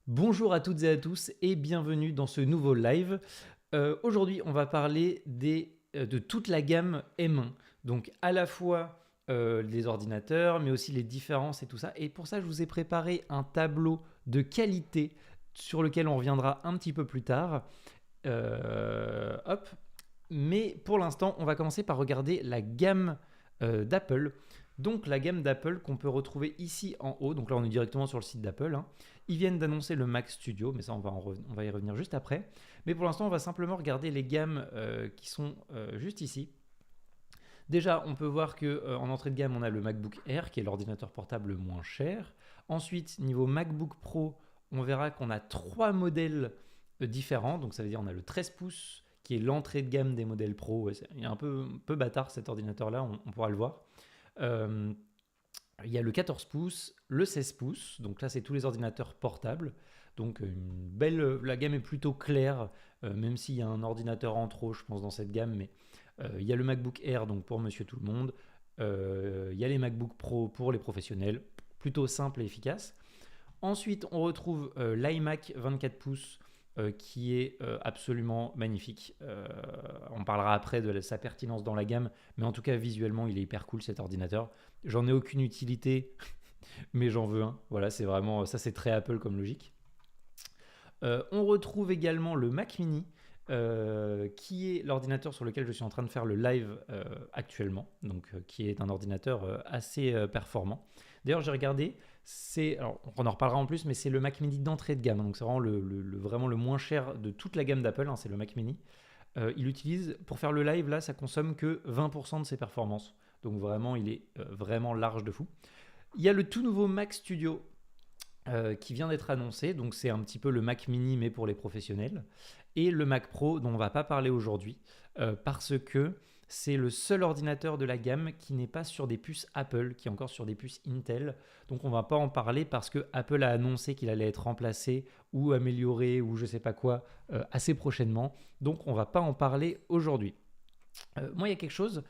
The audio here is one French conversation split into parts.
Bonjour à toutes et à tous et bienvenue dans ce nouveau live. Aujourd'hui, on va parler de toute la gamme M1. Donc à la fois les ordinateurs, mais aussi les différences et tout ça. Et pour ça, je vous ai préparé un tableau de qualité sur lequel on reviendra un petit peu plus tard. Hop. Mais pour l'instant, on va commencer par regarder la gamme d'Apple. Donc la gamme d'Apple qu'on peut retrouver ici en haut. Donc là, on est directement sur le site d'Apple, hein. Ils viennent d'annoncer le Mac Studio, mais ça, on va y revenir juste après. Mais pour l'instant, on va simplement regarder les gammes qui sont juste ici. Déjà, on peut voir qu'en entrée de gamme, on a le MacBook Air, qui est l'ordinateur portable le moins cher. Ensuite, niveau MacBook Pro, on verra qu'on a trois modèles différents. Donc ça veut dire on a le 13 pouces, qui est l'entrée de gamme des modèles Pro. Ouais, il est un peu bâtard cet ordinateur-là, on pourra le voir. Euh, il y a le 14 pouces, le 16 pouces, donc là c'est tous les ordinateurs portables. Donc la gamme est plutôt claire, même s'il y a un ordinateur en trop, je pense, dans cette gamme. Mais il y a le MacBook Air, donc pour monsieur tout le monde. Il y a les MacBook Pro pour les professionnels, plutôt simple et efficace. Ensuite, on retrouve l'iMac 24 pouces qui est absolument magnifique. On parlera après de sa pertinence dans la gamme, mais en tout cas, visuellement, il est hyper cool cet ordinateur. J'en ai aucune utilité, mais j'en veux un. Voilà, c'est vraiment ça, c'est très Apple comme logique. On retrouve également le Mac Mini, qui est l'ordinateur sur lequel je suis en train de faire le live actuellement, donc qui est un ordinateur assez performant. D'ailleurs, j'ai regardé, alors, on en reparlera en plus, mais c'est le Mac Mini d'entrée de gamme, donc c'est vraiment vraiment le moins cher de toute la gamme d'Apple, hein, c'est le Mac Mini. Il utilise, pour faire le live, là, ça consomme que 20% de ses performances, donc vraiment, il est vraiment large de fou. Il y a le tout nouveau Mac Studio qui vient d'être annoncé. Donc c'est un petit peu le Mac mini mais pour les professionnels. Et le Mac Pro dont on ne va pas parler aujourd'hui parce que c'est le seul ordinateur de la gamme qui n'est pas sur des puces Apple, qui est encore sur des puces Intel. Donc on ne va pas en parler parce que Apple a annoncé qu'il allait être remplacé ou amélioré ou je ne sais pas quoi assez prochainement. Donc on ne va pas en parler aujourd'hui. Moi, il y a quelque chose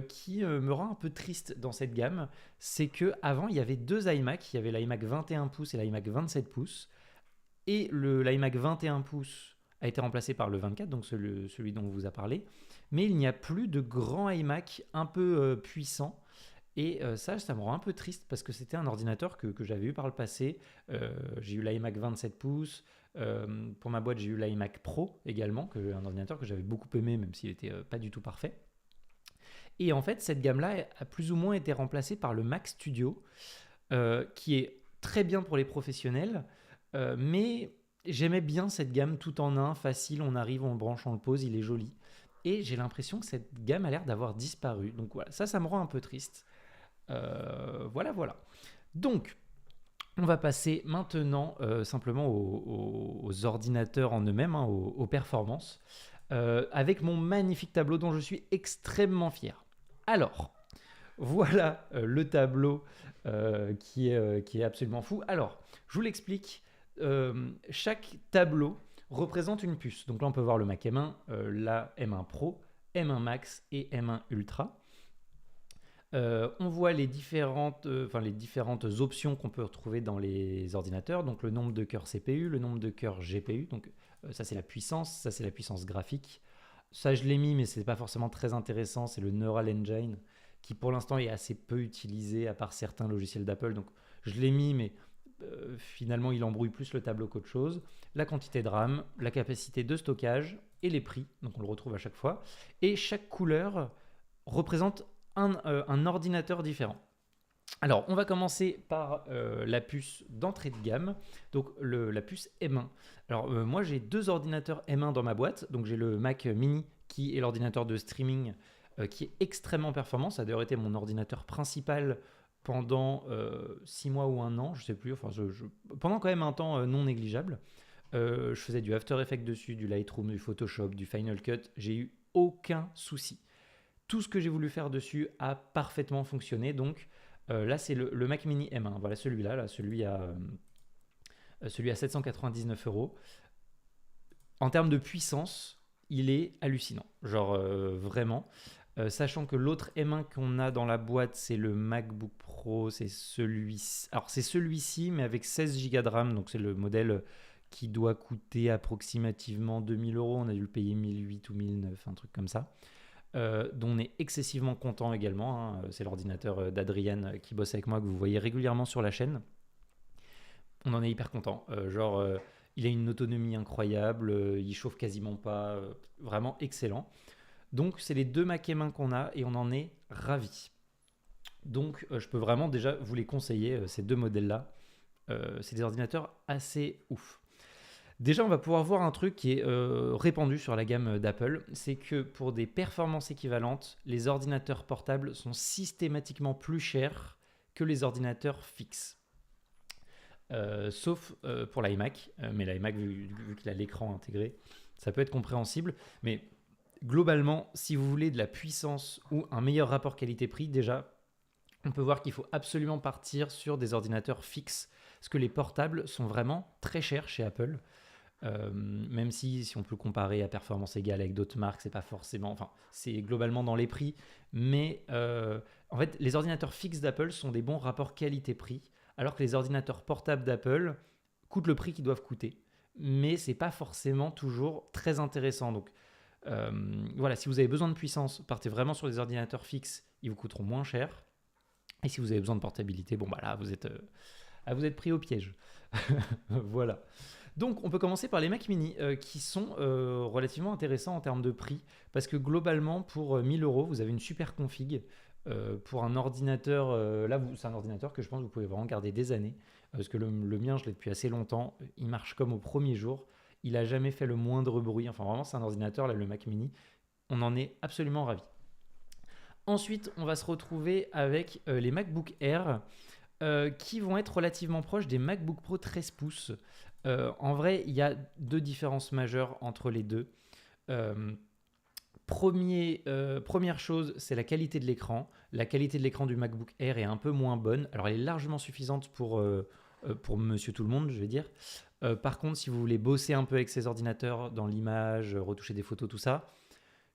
qui me rend un peu triste dans cette gamme, c'est que avant il y avait deux iMac, il y avait l'iMac 21 pouces et l'iMac 27 pouces, et l'iMac 21 pouces a été remplacé par le 24, donc celui dont on vous a parlé, mais il n'y a plus de grand iMac un peu puissant. Et ça me rend un peu triste parce que c'était un ordinateur que j'avais eu par le passé. J'ai eu l'iMac 27 pouces. Pour ma boîte, j'ai eu l'iMac Pro également, un ordinateur que j'avais beaucoup aimé, même s'il n'était pas du tout parfait. Et en fait, cette gamme-là a plus ou moins été remplacée par le Mac Studio, qui est très bien pour les professionnels, mais j'aimais bien cette gamme tout en un, facile, on arrive, on le branche, on le pose, il est joli. Et j'ai l'impression que cette gamme a l'air d'avoir disparu. Donc voilà, ça me rend un peu triste. Voilà. Donc, on va passer maintenant simplement aux ordinateurs en eux-mêmes, hein, aux performances, avec mon magnifique tableau dont je suis extrêmement fier. Alors, voilà le tableau qui est absolument fou. Alors, je vous l'explique. Chaque tableau représente une puce. Donc là, on peut voir le Mac M1, la M1 Pro, M1 Max et M1 Ultra. On voit les différentes options qu'on peut retrouver dans les ordinateurs, donc le nombre de cœurs CPU, le nombre de cœurs GPU, donc ça c'est la puissance, ça c'est la puissance graphique. Ça je l'ai mis mais c'est pas forcément très intéressant, c'est le Neural Engine qui pour l'instant est assez peu utilisé à part certains logiciels d'Apple, donc je l'ai mis mais finalement il embrouille plus le tableau qu'autre chose. La quantité de RAM, la capacité de stockage et les prix, donc on le retrouve à chaque fois, et chaque couleur représente un ordinateur différent. Alors, on va commencer par la puce d'entrée de gamme, donc la puce M1. Alors, moi, j'ai deux ordinateurs M1 dans ma boîte. Donc, j'ai le Mac Mini, qui est l'ordinateur de streaming, qui est extrêmement performant. Ça a d'ailleurs été mon ordinateur principal pendant 6 mois ou un an, je sais plus, enfin, pendant quand même un temps non négligeable. Je faisais du After Effects dessus, du Lightroom, du Photoshop, du Final Cut. J'ai eu aucun souci. Tout ce que j'ai voulu faire dessus a parfaitement fonctionné. Donc là, c'est le Mac Mini M1. Voilà celui-là, celui à 799 euros. En termes de puissance, il est hallucinant. Genre vraiment. Sachant que l'autre M1 qu'on a dans la boîte, c'est le MacBook Pro, c'est celui-ci. Alors c'est celui-ci, mais avec 16 Go de RAM, donc c'est le modèle qui doit coûter approximativement 2000 euros. On a dû le payer 1008 ou 1009, un truc comme ça. Dont on est excessivement content également, hein. C'est l'ordinateur d'Adrian qui bosse avec moi, que vous voyez régulièrement sur la chaîne. On en est hyper content. Il a une autonomie incroyable, il chauffe quasiment pas, vraiment excellent. Donc c'est les deux Mac M1 qu'on a et on en est ravis. Donc je peux vraiment déjà vous les conseiller, ces deux modèles-là. C'est des ordinateurs assez ouf. Déjà, on va pouvoir voir un truc qui est répandu sur la gamme d'Apple, c'est que pour des performances équivalentes, les ordinateurs portables sont systématiquement plus chers que les ordinateurs fixes. Sauf pour l'iMac, mais l'iMac, vu qu'il a l'écran intégré, ça peut être compréhensible. Mais globalement, si vous voulez de la puissance ou un meilleur rapport qualité-prix, déjà, on peut voir qu'il faut absolument partir sur des ordinateurs fixes, parce que les portables sont vraiment très chers chez Apple. Même si on peut comparer à performance égale avec d'autres marques, c'est pas forcément, enfin c'est globalement dans les prix, mais en fait les ordinateurs fixes d'Apple sont des bons rapports qualité-prix, alors que les ordinateurs portables d'Apple coûtent le prix qu'ils doivent coûter, mais c'est pas forcément toujours très intéressant. Donc voilà, si vous avez besoin de puissance, partez vraiment sur des ordinateurs fixes, ils vous coûteront moins cher, et si vous avez besoin de portabilité, bon bah là vous êtes pris au piège. Voilà. Donc, on peut commencer par les Mac mini qui sont relativement intéressants en termes de prix parce que globalement, pour 1000 euros, vous avez une super config pour un ordinateur. C'est un ordinateur que je pense que vous pouvez vraiment garder des années parce que le mien, je l'ai depuis assez longtemps. Il marche comme au premier jour. Il n'a jamais fait le moindre bruit. Enfin, vraiment, c'est un ordinateur, là, le Mac mini. On en est absolument ravis. Ensuite, on va se retrouver avec les MacBook Air qui vont être relativement proches des MacBook Pro 13 pouces. En vrai, il y a deux différences majeures entre les deux. Première chose, c'est la qualité de l'écran. La qualité de l'écran du MacBook Air est un peu moins bonne. Alors, elle est largement suffisante pour monsieur tout le monde, je vais dire. Par contre, si vous voulez bosser un peu avec ces ordinateurs dans l'image, retoucher des photos, tout ça,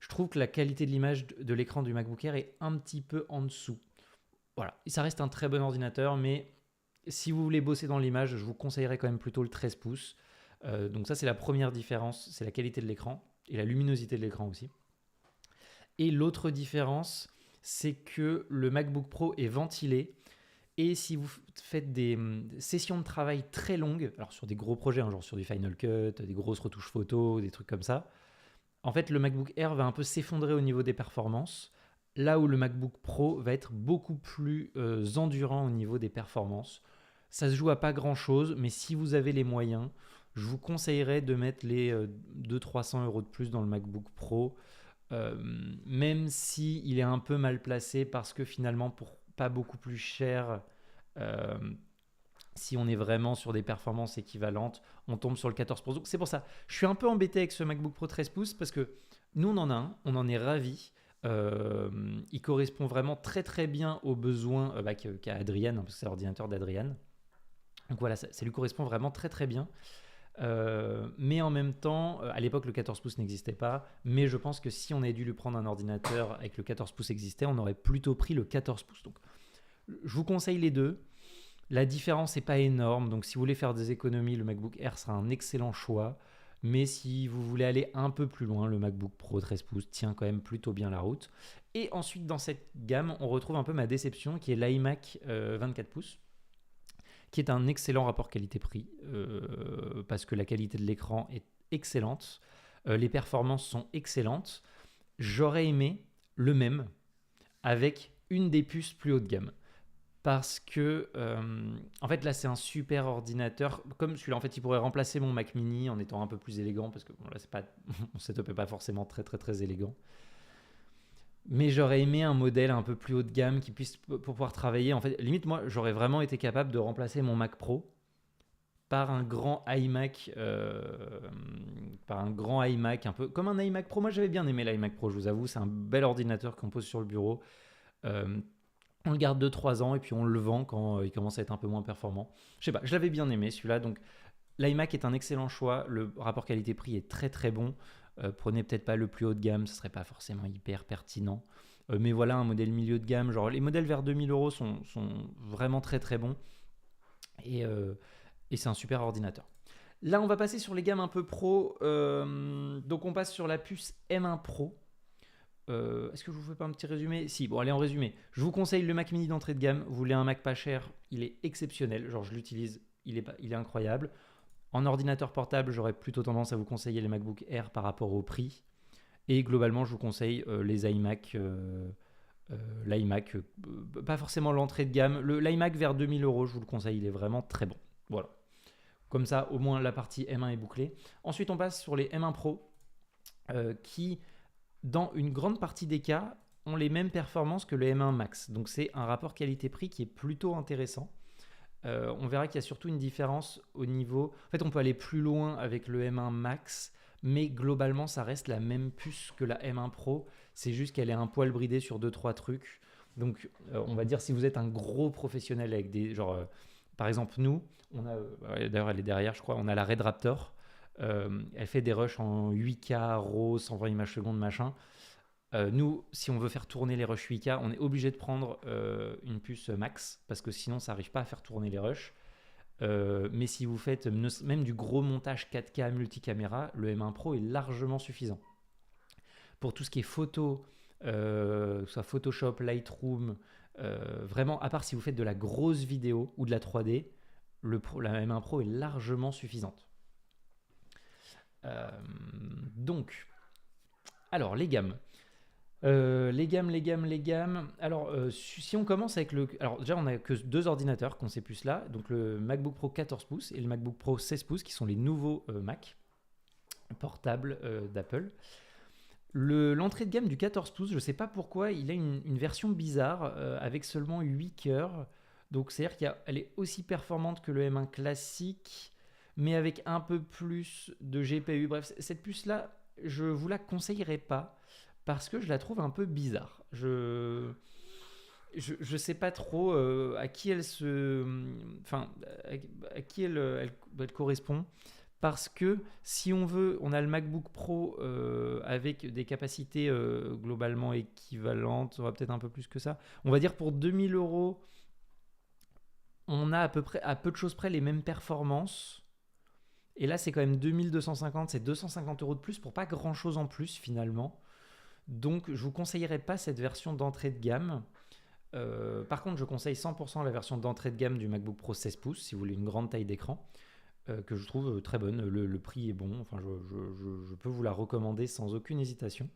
je trouve que la qualité de l'image de l'écran du MacBook Air est un petit peu en dessous. Voilà, ça reste un très bon ordinateur, mais si vous voulez bosser dans l'image, je vous conseillerais quand même plutôt le 13 pouces. Donc ça, c'est la première différence, c'est la qualité de l'écran et la luminosité de l'écran aussi. Et l'autre différence, c'est que le MacBook Pro est ventilé. Et si vous faites des sessions de travail très longues, alors sur des gros projets, hein, genre sur du Final Cut, des grosses retouches photos, des trucs comme ça, en fait, le MacBook Air va un peu s'effondrer au niveau des performances, là où le MacBook Pro va être beaucoup plus endurant au niveau des performances. Ça se joue à pas grand-chose, mais si vous avez les moyens, je vous conseillerais de mettre les 200-300 euros de plus dans le MacBook Pro, même s'il est un peu mal placé, parce que finalement, pour pas beaucoup plus cher, si on est vraiment sur des performances équivalentes, on tombe sur le 14 pouces. Donc c'est pour ça, je suis un peu embêté avec ce MacBook Pro 13 pouces, parce que nous, on en a un, on en est ravis. Il correspond vraiment très très bien aux besoins qu'a Adrian, parce que c'est l'ordinateur d'Adrian. Donc voilà, ça lui correspond vraiment très très bien. Mais en même temps, à l'époque, le 14 pouces n'existait pas. Mais je pense que si on avait dû lui prendre un ordinateur avec le 14 pouces existait, on aurait plutôt pris le 14 pouces. Donc, je vous conseille les deux. La différence n'est pas énorme. Donc, si vous voulez faire des économies, le MacBook Air sera un excellent choix. Mais si vous voulez aller un peu plus loin, le MacBook Pro 13 pouces tient quand même plutôt bien la route. Et ensuite, dans cette gamme, on retrouve un peu ma déception, qui est l'iMac 24 pouces. Qui est un excellent rapport qualité-prix, parce que la qualité de l'écran est excellente, les performances sont excellentes. J'aurais aimé le même avec une des puces plus haut de gamme. Parce que, en fait, là, c'est un super ordinateur. Comme celui-là, en fait, il pourrait remplacer mon Mac mini en étant un peu plus élégant, parce que bon, là, mon setup n'est pas forcément très, très, très élégant. Mais j'aurais aimé un modèle un peu plus haut de gamme qui puisse pour pouvoir travailler. En fait, limite, moi, j'aurais vraiment été capable de remplacer mon Mac Pro par un grand iMac, un peu comme un iMac Pro. Moi, j'avais bien aimé l'iMac Pro, je vous avoue. C'est un bel ordinateur qu'on pose sur le bureau. On le garde 2-3 ans et puis on le vend quand il commence à être un peu moins performant. Je sais pas, je l'avais bien aimé celui-là. Donc, l'iMac est un excellent choix. Le rapport qualité-prix est très très bon. Prenez peut-être pas le plus haut de gamme, ce serait pas forcément hyper pertinent. Mais voilà, un modèle milieu de gamme. Genre, les modèles vers 2000 euros sont vraiment très très bons. Et c'est un super ordinateur. Là, on va passer sur les gammes un peu pro. Donc, on passe sur la puce M1 Pro. Est-ce que je vous fais pas un petit résumé? Si, bon, allez, en résumé. Je vous conseille le Mac mini d'entrée de gamme. Vous voulez un Mac pas cher, il est exceptionnel. Genre, je l'utilise, il est incroyable. En ordinateur portable, j'aurais plutôt tendance à vous conseiller les MacBook Air par rapport au prix. Et globalement, je vous conseille les iMac. L'iMac, pas forcément l'entrée de gamme. L'iMac vers 2000 euros, je vous le conseille, il est vraiment très bon. Voilà. Comme ça, au moins, la partie M1 est bouclée. Ensuite, on passe sur les M1 Pro qui, dans une grande partie des cas, ont les mêmes performances que le M1 Max. Donc, c'est un rapport qualité-prix qui est plutôt intéressant. On verra qu'il y a surtout une différence au niveau... En fait, on peut aller plus loin avec le M1 Max, mais globalement, ça reste la même puce que la M1 Pro. C'est juste qu'elle est un poil bridée sur 2-3 trucs. Donc, on va dire, si vous êtes un gros professionnel avec des... par exemple, nous, on a... d'ailleurs, elle est derrière, je crois. On a la Red Raptor. Elle fait des rushs en 8K, RAW, 120 images secondes, machin. Nous, si on veut faire tourner les rushs 8K, on est obligé de prendre une puce max parce que sinon, ça n'arrive pas à faire tourner les rushs. Mais si vous faites même du gros montage 4K multicaméra, le M1 Pro est largement suffisant. Pour tout ce qui est photo, soit Photoshop, Lightroom, vraiment, à part si vous faites de la grosse vidéo ou de la 3D, la M1 Pro est largement suffisante. Donc, alors les gammes. Les gammes. Alors, si on commence avec le... Alors, déjà, on n'a que deux ordinateurs qu'on sait plus là. Donc, le MacBook Pro 14 pouces et le MacBook Pro 16 pouces, qui sont les nouveaux Mac portables d'Apple. L'entrée de gamme du 14 pouces, je ne sais pas pourquoi, il a une version bizarre avec seulement 8 cœurs. Donc, c'est-à-dire qu'elle est aussi performante que le M1 classique, mais avec un peu plus de GPU. Bref, cette puce-là, je ne vous la conseillerais pas. Parce que je la trouve un peu bizarre. Je sais pas trop à qui elle à qui elle correspond. Parce que si on veut, on a le MacBook Pro avec des capacités globalement équivalentes, on va peut-être un peu plus que ça. On va dire pour 2000 euros, on a à peu de choses près les mêmes performances. Et là, c'est quand même 2250, c'est 250 euros de plus pour pas grand-chose en plus finalement. Donc, je ne vous conseillerais pas cette version d'entrée de gamme. Par contre, je conseille 100% la version d'entrée de gamme du MacBook Pro 16 pouces, si vous voulez une grande taille d'écran, que je trouve très bonne. Le prix est bon. Enfin, je peux vous la recommander sans aucune hésitation.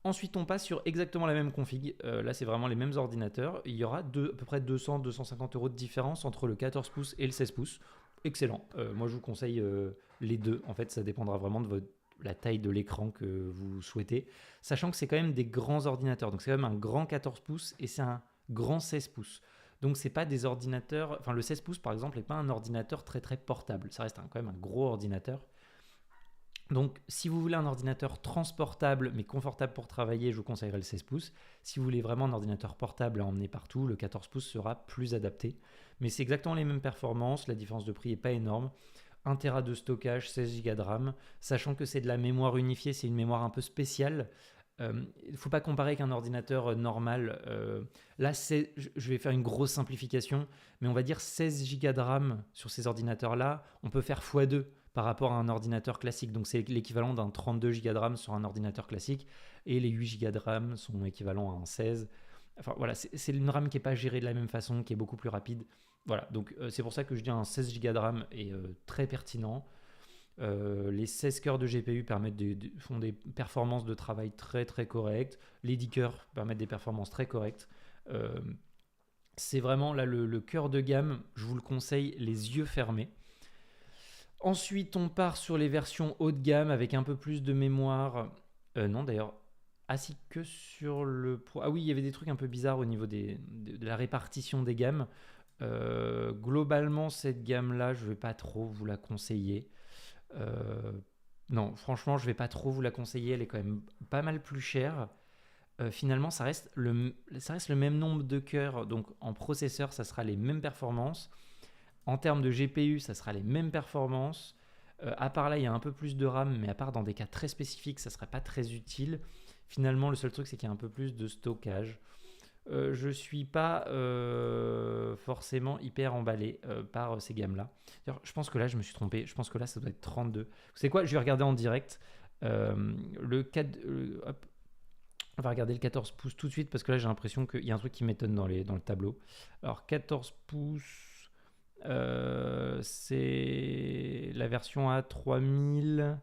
Ensuite, on passe sur exactement la même config. Là, c'est vraiment les mêmes ordinateurs. Il y aura à peu près 200-250 euros de différence entre le 14 pouces et le 16 pouces. Excellent. Moi, je vous conseille les deux. En fait, ça dépendra vraiment de la taille de l'écran que vous souhaitez, sachant que c'est quand même des grands ordinateurs. Donc, c'est quand même un grand 14 pouces et c'est un grand 16 pouces. Donc, c'est pas des ordinateurs... Enfin, le 16 pouces, par exemple, n'est pas un ordinateur très, très portable. Ça reste quand même un gros ordinateur. Donc, si vous voulez un ordinateur transportable mais confortable pour travailler, je vous conseillerais le 16 pouces. Si vous voulez vraiment un ordinateur portable à emmener partout, le 14 pouces sera plus adapté. Mais c'est exactement les mêmes performances, la différence de prix n'est pas énorme. 1 Tera de stockage, 16 Go de RAM, sachant que c'est de la mémoire unifiée, c'est une mémoire un peu spéciale. Il ne faut pas comparer avec un ordinateur normal. Là, je vais faire une grosse simplification, mais on va dire 16 Go de RAM sur ces ordinateurs-là, on peut faire x2 par rapport à un ordinateur classique. Donc, c'est l'équivalent d'un 32 Go de RAM sur un ordinateur classique, et les 8 Go de RAM sont équivalents à un 16. Enfin, voilà, c'est une RAM qui n'est pas gérée de la même façon, qui est beaucoup plus rapide. Voilà, donc c'est pour ça que je dis un 16 Go de RAM est très pertinent. Les 16 cœurs de GPU font des performances de travail très très correctes. Les 10 cœurs permettent des performances très correctes. C'est vraiment là le cœur de gamme, je vous le conseille les yeux fermés. Ensuite, on part sur les versions haut de gamme avec un peu plus de mémoire. Non, d'ailleurs, ainsi que sur le Pro. Ah oui, il y avait des trucs un peu bizarres au niveau de la répartition des gammes. Globalement, cette gamme-là, je ne vais pas trop vous la conseiller. Non, franchement, je ne vais pas trop vous la conseiller. Elle est quand même pas mal plus chère. Finalement, ça reste le même nombre de cœurs. Donc, en processeur, ça sera les mêmes performances. En termes de GPU, ça sera les mêmes performances. À part là, il y a un peu plus de RAM, mais à part dans des cas très spécifiques, ça ne serait pas très utile. Finalement, le seul truc, c'est qu'il y a un peu plus de stockage. Je suis pas forcément hyper emballé par ces gammes-là. D'ailleurs, je pense que là, je me suis trompé. Je pense que là, ça doit être 32. Vous savez quoi? Je vais regarder en direct. Hop. On va regarder le 14 pouces tout de suite parce que là, j'ai l'impression qu'il y a un truc qui m'étonne dans le tableau. Alors, 14 pouces, c'est la version à 3000.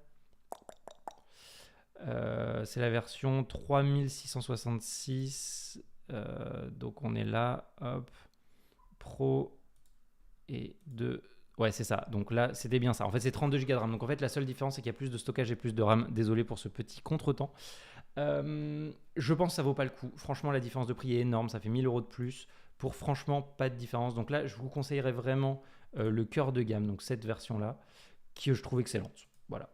C'est la version 3666. Donc on est là, hop, Pro et 2. Ouais, c'est ça. Donc là, c'était bien ça. En fait, c'est 32 Go de RAM. Donc en fait, la seule différence, c'est qu'il y a plus de stockage et plus de RAM. Désolé pour ce petit contretemps. Je pense que ça vaut pas le coup. Franchement, la différence de prix est énorme. Ça fait 1000 euros de plus pour franchement pas de différence. Donc là, je vous conseillerais vraiment le cœur de gamme, donc cette version-là, qui je trouve excellente. Voilà.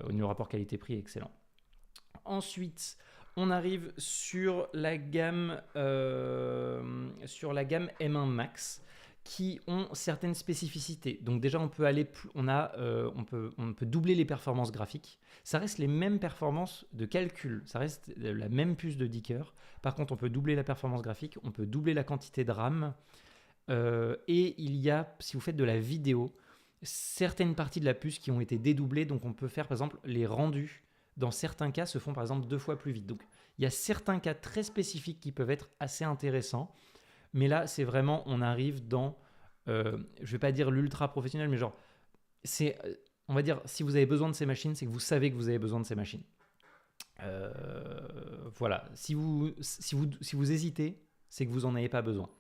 Au niveau rapport qualité-prix, excellent. Ensuite, on arrive sur la gamme M1 Max qui ont certaines spécificités. Donc déjà, on peut aller, on peut doubler les performances graphiques. Ça reste les mêmes performances de calcul. Ça reste la même puce de 10 cœurs. Par contre, on peut doubler la performance graphique. On peut doubler la quantité de RAM. Et il y a, si vous faites de la vidéo, certaines parties de la puce qui ont été dédoublées. Donc on peut faire, par exemple, les rendus. Dans certains cas, se font par exemple 2 fois plus vite. Donc, il y a certains cas très spécifiques qui peuvent être assez intéressants. Mais là, c'est vraiment, on arrive dans, je ne vais pas dire l'ultra professionnel, mais genre, c'est, on va dire, si vous avez besoin de ces machines, c'est que vous savez que vous avez besoin de ces machines. Voilà. Si vous hésitez, c'est que vous n'en avez pas besoin.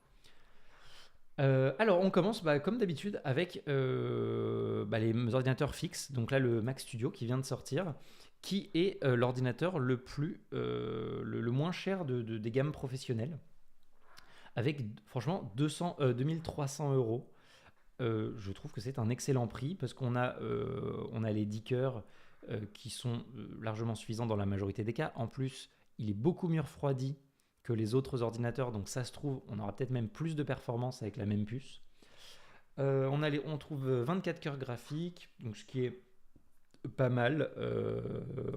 Alors, on commence comme d'habitude avec les ordinateurs fixes. Donc là, le Mac Studio qui vient de sortir, qui est l'ordinateur le moins cher des gammes professionnelles, avec franchement 2300 euros. Je trouve que c'est un excellent prix parce qu'on a les 10 cœurs qui sont largement suffisants dans la majorité des cas. En plus, il est beaucoup mieux refroidi que les autres ordinateurs, donc ça se trouve, on aura peut-être même plus de performance avec la même puce. On trouve 24 cœurs graphiques, donc ce qui est pas mal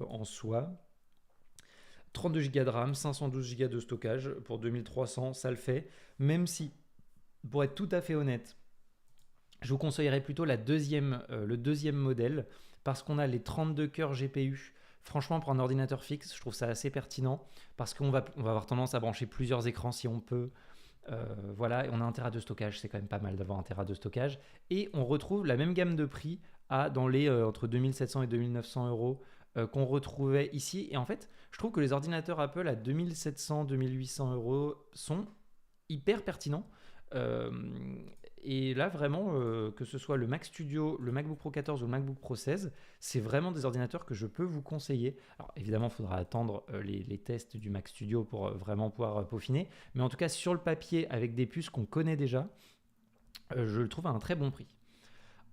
en soi. 32 Go de RAM, 512 Go de stockage pour 2300, ça le fait. Même si, pour être tout à fait honnête, je vous conseillerais plutôt le deuxième modèle parce qu'on a les 32 cœurs GPU. Franchement, pour un ordinateur fixe, je trouve ça assez pertinent parce qu'on va avoir tendance à brancher plusieurs écrans si on peut. Voilà, et on a 1 Tera de stockage, c'est quand même pas mal d'avoir 1 Tera de stockage. Et on retrouve la même gamme de prix dans les entre 2700 et 2900 euros qu'on retrouvait ici. Et en fait, je trouve que les ordinateurs Apple à 2700, 2800 euros sont hyper pertinents. Et là, vraiment, que ce soit le Mac Studio, le MacBook Pro 14 ou le MacBook Pro 16, c'est vraiment des ordinateurs que je peux vous conseiller. Alors évidemment, il faudra attendre les tests du Mac Studio pour vraiment pouvoir peaufiner. Mais en tout cas, sur le papier, avec des puces qu'on connaît déjà, je le trouve à un très bon prix.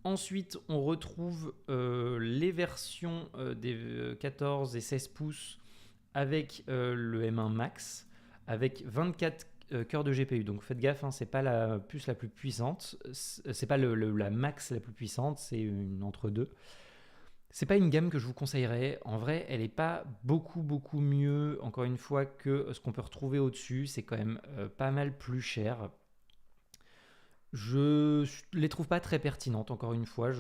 Ensuite, on retrouve les versions des 14 et 16 pouces avec le M1 Max, avec 24 cœurs de GPU. Donc faites gaffe, hein, c'est pas la puce la plus puissante, c'est pas la Max la plus puissante, c'est une entre deux. C'est pas une gamme que je vous conseillerais. En vrai, elle est pas beaucoup mieux, encore une fois, que ce qu'on peut retrouver au-dessus. C'est quand même pas mal plus cher. Je les trouve pas très pertinentes, encore une fois.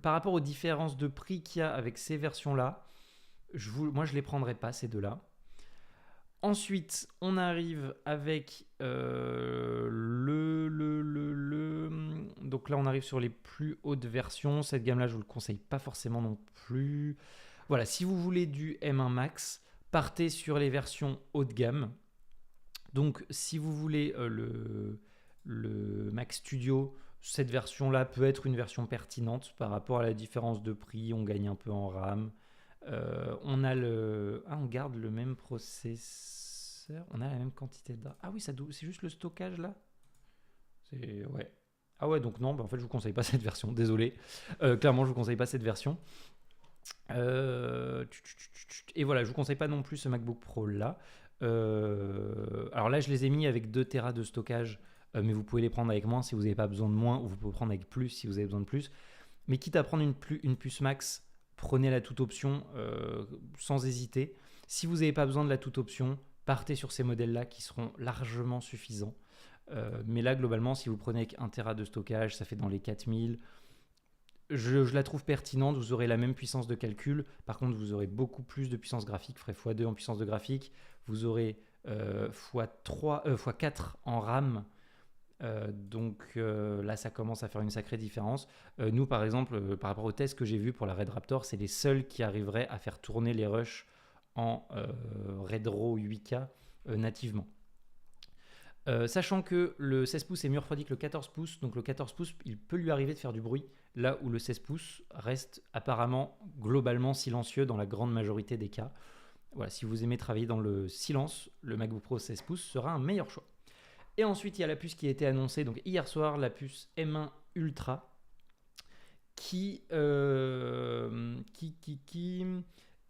Par rapport aux différences de prix qu'il y a avec ces versions-là, moi je les prendrais pas, ces deux-là. Ensuite, on arrive avec donc là, on arrive sur les plus hautes versions. Cette gamme-là, je vous le conseille pas forcément non plus. Voilà, si vous voulez du M1 Max, partez sur les versions haut de gamme. Donc, si vous voulez le Mac Studio, cette version-là peut être une version pertinente par rapport à la différence de prix. On gagne un peu en RAM. On garde le même processeur. On a la même quantité de... Ah oui, c'est juste le stockage là. Ouais. Ah ouais, donc non, en fait, je vous conseille pas cette version. Désolé. Clairement, je vous conseille pas cette version. Et voilà, je vous conseille pas non plus ce MacBook Pro là. Alors là, je les ai mis avec 2 Tera de stockage, mais vous pouvez les prendre avec moins si vous n'avez pas besoin de moins, ou vous pouvez prendre avec plus si vous avez besoin de plus. Mais quitte à prendre une puce max, prenez la toute option sans hésiter. Si vous n'avez pas besoin de la toute option, partez sur ces modèles-là qui seront largement suffisants. Mais là, globalement, si vous prenez avec 1 Tera de stockage, ça fait dans les 4000. Je la trouve pertinente, vous aurez la même puissance de calcul. Par contre, vous aurez beaucoup plus de puissance graphique, vous ferez x2 en puissance de graphique. Vous aurez x4 en RAM. Donc là, ça commence à faire une sacrée différence. Nous, par exemple, par rapport aux tests que j'ai vus pour la Red Raptor, c'est les seuls qui arriveraient à faire tourner les rushs en Redro 8K nativement. Sachant que le 16 pouces est mieux refroidi que le 14 pouces, donc le 14 pouces, il peut lui arriver de faire du bruit, là où le 16 pouces reste apparemment globalement silencieux dans la grande majorité des cas. Voilà, si vous aimez travailler dans le silence, le MacBook Pro 16 pouces sera un meilleur choix. Et ensuite, il y a la puce qui a été annoncée donc hier soir, la puce M1 Ultra, qui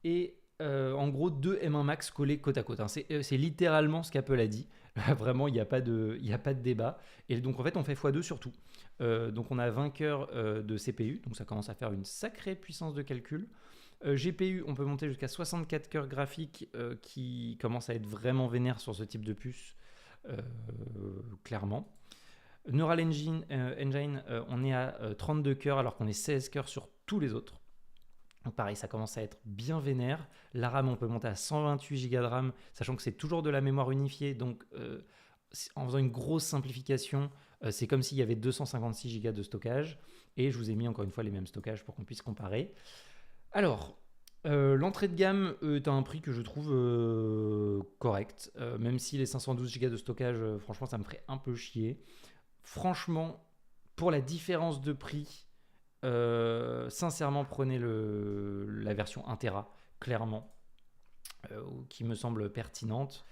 est en gros 2 M1 Max collés côte à côte. Hein. C'est littéralement ce qu'Apple a dit. Vraiment, il n'y a pas de débat. Et donc, en fait, on fait x2 sur tout. Donc, on a 20 cœurs de CPU. Donc, ça commence à faire une sacrée puissance de calcul. GPU, on peut monter jusqu'à 64 cœurs graphiques qui commencent à être vraiment vénères sur ce type de puce. Clairement. Neural Engine, on est à 32 cœurs alors qu'on est 16 cœurs sur tous les autres. Donc pareil, ça commence à être bien vénère. La RAM, on peut monter à 128 Go de RAM, sachant que c'est toujours de la mémoire unifiée. Donc en faisant une grosse simplification, c'est comme s'il y avait 256 Go de stockage. Et je vous ai mis encore une fois les mêmes stockages pour qu'on puisse comparer. Alors, l'entrée de gamme est à un prix que je trouve correct. Même si les 512 Go de stockage, franchement, ça me ferait un peu chier. Franchement, pour la différence de prix, sincèrement, prenez la version 1 Tera, clairement, qui me semble pertinente.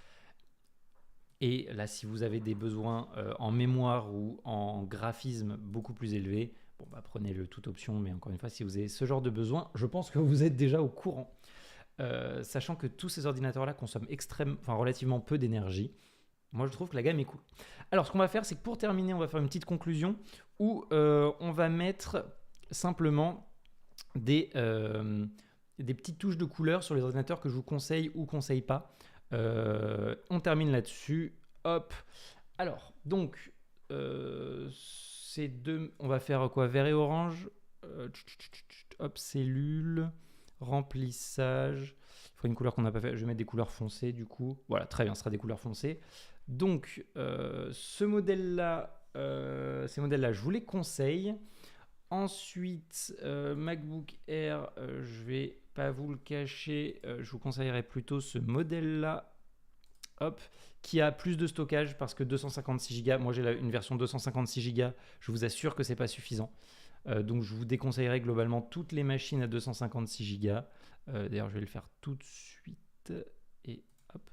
Et là, si vous avez des besoins en mémoire ou en graphisme beaucoup plus élevés, bon, bah, prenez le toute option. Mais encore une fois, si vous avez ce genre de besoin, je pense que vous êtes déjà au courant. Sachant que tous ces ordinateurs-là consomment relativement peu d'énergie. Moi, je trouve que la gamme est cool. Alors, ce qu'on va faire, c'est que pour terminer, on va faire une petite conclusion où on va mettre simplement des petites touches de couleur sur les ordinateurs que je vous conseille ou conseille pas. On termine là-dessus. Hop. Alors, donc, on va faire quoi? Vert et orange. Hop, cellule. Remplissage. Il faut une couleur qu'on n'a pas fait. Je vais mettre des couleurs foncées du coup. Voilà, très bien, ce sera des couleurs foncées. Donc, ces modèles-là, je vous les conseille. Ensuite, MacBook Air, je vais pas vous le cacher, je vous conseillerais plutôt ce modèle-là, hop, qui a plus de stockage parce que 256 Go. Moi, j'ai une version 256 Go. Je vous assure que c'est pas suffisant. Donc, je vous déconseillerais globalement toutes les machines à 256 Go. D'ailleurs, je vais le faire tout de suite. Et hop.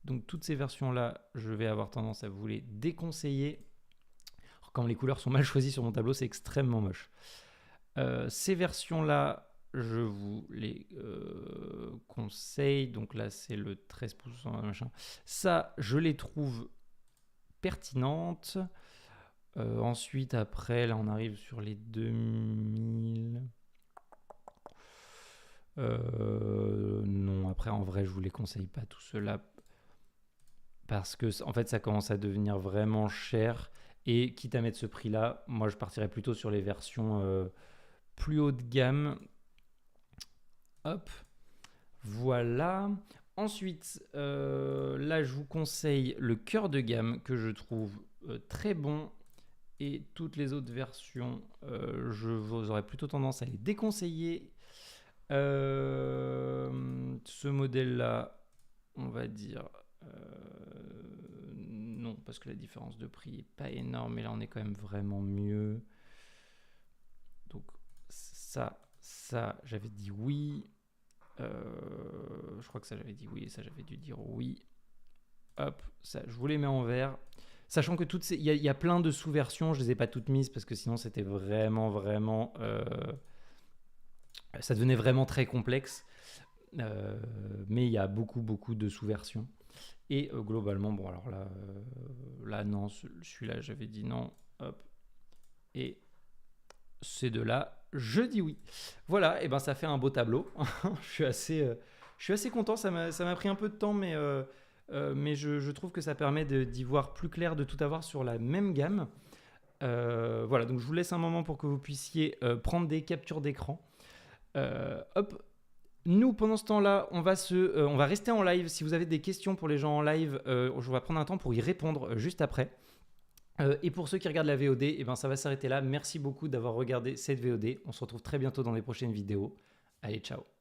Donc, toutes ces versions-là, je vais avoir tendance à vous les déconseiller. Quand les couleurs sont mal choisies sur mon tableau, c'est extrêmement moche. Ces versions-là, je vous les conseille. Donc là, c'est le 13 pouces, machin. Ça, je les trouve pertinentes. Ensuite, après, là, on arrive sur les 2000. Non, après, en vrai, je vous les conseille pas tout cela parce que, en fait, ça commence à devenir vraiment cher. Et quitte à mettre ce prix-là, moi, je partirais plutôt sur les versions plus haut de gamme. Hop, voilà. Ensuite, là, je vous conseille le cœur de gamme que je trouve très bon. Et toutes les autres versions, je vous aurais plutôt tendance à les déconseiller. Ce modèle-là, on va dire non, parce que la différence de prix n'est pas énorme. Mais là, on est quand même vraiment mieux. Donc, ça, j'avais dit oui. Je crois que ça, j'avais dit oui. Et ça, j'avais dû dire oui. Hop, ça, je vous les mets en vert. Sachant que il y a plein de sous-versions, je ne les ai pas toutes mises parce que sinon c'était vraiment, ça devenait vraiment très complexe. Mais il y a beaucoup de sous-versions. Et globalement, bon alors là non, celui-là j'avais dit non. Hop. Et ces deux-là, je dis oui. Voilà, et ben ça fait un beau tableau. Je suis assez Je suis assez content, ça m'a pris un peu de temps, mais je trouve que ça permet d'y voir plus clair, de tout avoir sur la même gamme. Voilà, donc je vous laisse un moment pour que vous puissiez prendre des captures d'écran. Hop. Nous, pendant ce temps-là, on va rester en live. Si vous avez des questions pour les gens en live, je vais prendre un temps pour y répondre juste après. Et pour ceux qui regardent la VOD, eh ben, ça va s'arrêter là. Merci beaucoup d'avoir regardé cette VOD. On se retrouve très bientôt dans les prochaines vidéos. Allez, ciao.